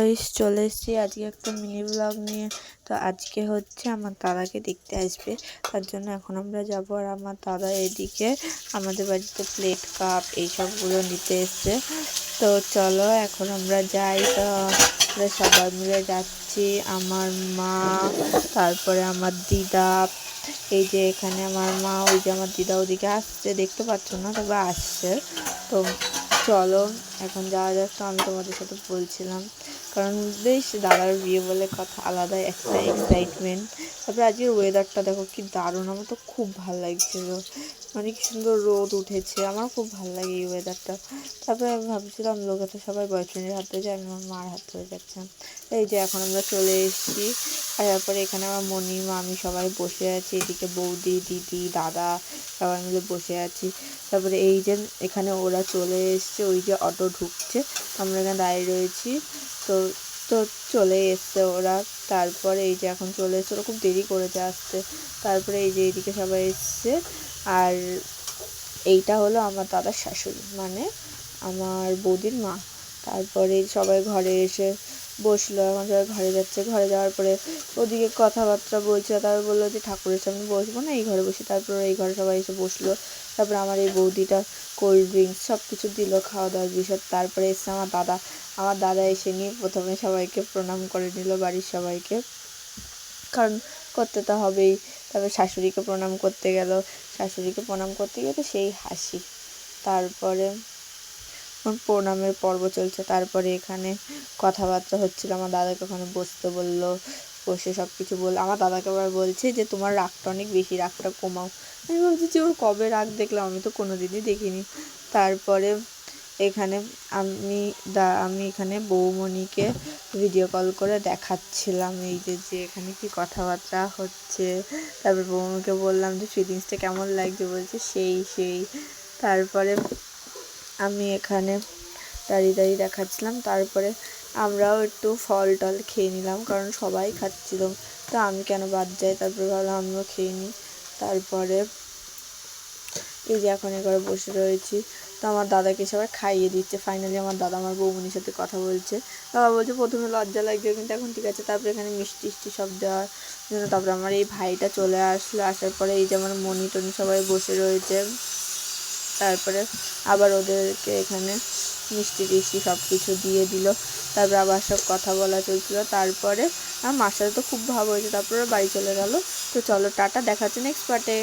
Guys, চলে এসেছি আজকে একটা মিনি ব্লগ নিয়ে। তো আজকে হচ্ছে আমার দাদাকে দেখতে আসবে, তার জন্য এখন আমরা যাব। আর আমার দাদা এদিকে আমাদের বাড়িতে প্লেট কাপ এইসবগুলো নিতে এসছে। তো চলো এখন আমরা যাই। তো আমরা সবাই মিলে যাচ্ছি, আমার মা, তারপরে আমার দিদা। এই যে এখানে আমার মা, ওই যে আমার দিদা ওদিকে আসছে, দেখতে পাচ্ছ না, তবে আসছে। তো চলো এখন যাওয়া যাক। তো আমি তোমাদের সাথে বলছিলাম, কারণ বেশ দাদার বিয়ে বলে কথা, আলাদা একটা এক্সাইটমেন্ট। তারপরে আজকের ওয়েদারটা দেখো কি দারুণ, আমার তো খুব ভালো লাগছিল, মানে কি সুন্দর রোদ উঠেছে, আমার খুব ভালো লাগে এই ওয়েদারটা। তারপরে আমি ভাবছিলাম লোকে তো সবাই বয়ফ্রেন্ডের হাত ধরে যায়, আমি আমার মার হাত ধরে যাচ্ছিলাম। এই যে এখন আমরা চলে এসেছি। আর তারপরে এখানে আমার মনি মামি সবাই বসে আছি, এদিকে বৌদি, দিদি, দাদা সবাই মিলে বসে আছি। তারপরে এই যে এখানে ওরা চলে এসছে, ওই যে অটো ঢুকছে, আমরা এখানে দাঁড়িয়ে রয়েছি। তো তো চলে এসছে ওরা। তারপরে এই যে এখন চলে এসছে, ওরা খুব দেরি করেছে আসতে। তারপরে এই যে এইদিকে সবাই এসছে। আর এইটা হলো আমার দাদার শাশুড়ি, মানে আমার বৌদির মা। তারপরে সবাই ঘরে এসে বসলো, এখন সবাই ঘরে যাচ্ছে। ঘরে যাওয়ার পরে ওদিকে কথাবার্তা বলছে, তারপর বললো যে ঠাকুরের সামনে বসবো না, এই ঘরে বসি। তারপর এই ঘরে সবাই এসে বসলো। তারপরে আমার এই বৌদিটা কোল্ড ড্রিঙ্কস সব কিছু দিল, খাওয়া দাওয়ার বিষয়। তারপরে এসে আমার দাদা এসে নিয়ে প্রথমে সবাইকে প্রণাম করে নিল, বাড়ির সবাইকে, কারণ করতে তো হবেই। তারপরে শাশুড়িকে প্রণাম করতে গেল, শাশুড়িকে প্রণাম করতে গিয়ে তো সেই হাসি। তারপরে প্রণামের পর্ব চলছে। তারপরে এখানে কথাবার্তা হচ্ছিল, আমার দাদাকে ওখানে বসতে বললো, বসে সব কিছু বললো। আমার দাদাকে আবার বলছে যে তোমার রাগটা অনেক বেশি, রাগটা কমাও। আমি বলছি যে ওর কবে রাগ দেখলাম, আমি তো কোনো দিনই দেখিনি। তারপরে এখানে আমি এখানে বৌমণিকে ভিডিও কল করে দেখাচ্ছিলাম এই যে এখানে কি কথাবার্তা হচ্ছে। তারপর বৌমণিকে বললাম যে ফিলিংসটা কেমন লাগছে, বলছে সেই। তারপরে আমি এখানে দাঁড়িয়ে দেখাচ্ছিলাম। তারপরে আমরাও একটু ফল টল খেয়ে নিলাম, কারণ সবাই খাচ্ছিল, তো আমি কেন বাদ যাই। তারপরে ভাবলাম আমিও খেয়ে নিই। তারপরে এই যে এখন এবারে বসে রয়েছি। তো আমার দাদাকে সবাই খাইয়ে দিচ্ছে। ফাইনালি আমার দাদা আমার বৌমনির সাথে কথা বলছে। বাবা বলছে প্রথমে লজ্জা লাগছে, কিন্তু এখন ঠিক আছে। তারপরে এখানে মিষ্টি সব দেওয়ার জন্য তারপরে আমার এই ভাইটা চলে আসলো। আসার পরে এই যে আমার মনি টনি সবাই বসে রয়েছে। তারপরে আবার ওদেরকে এখানে মিষ্টি সব কিছু দিয়ে দিল। তারপরে আবার সব কথা বলা চলছিল। তারপরে আমার মার সাথে তো খুব ভাব হয়েছে। তারপরে বাড়ি চলে গেল। তো চলো টাটা, দেখা হচ্ছে নেক্সট পার্টে।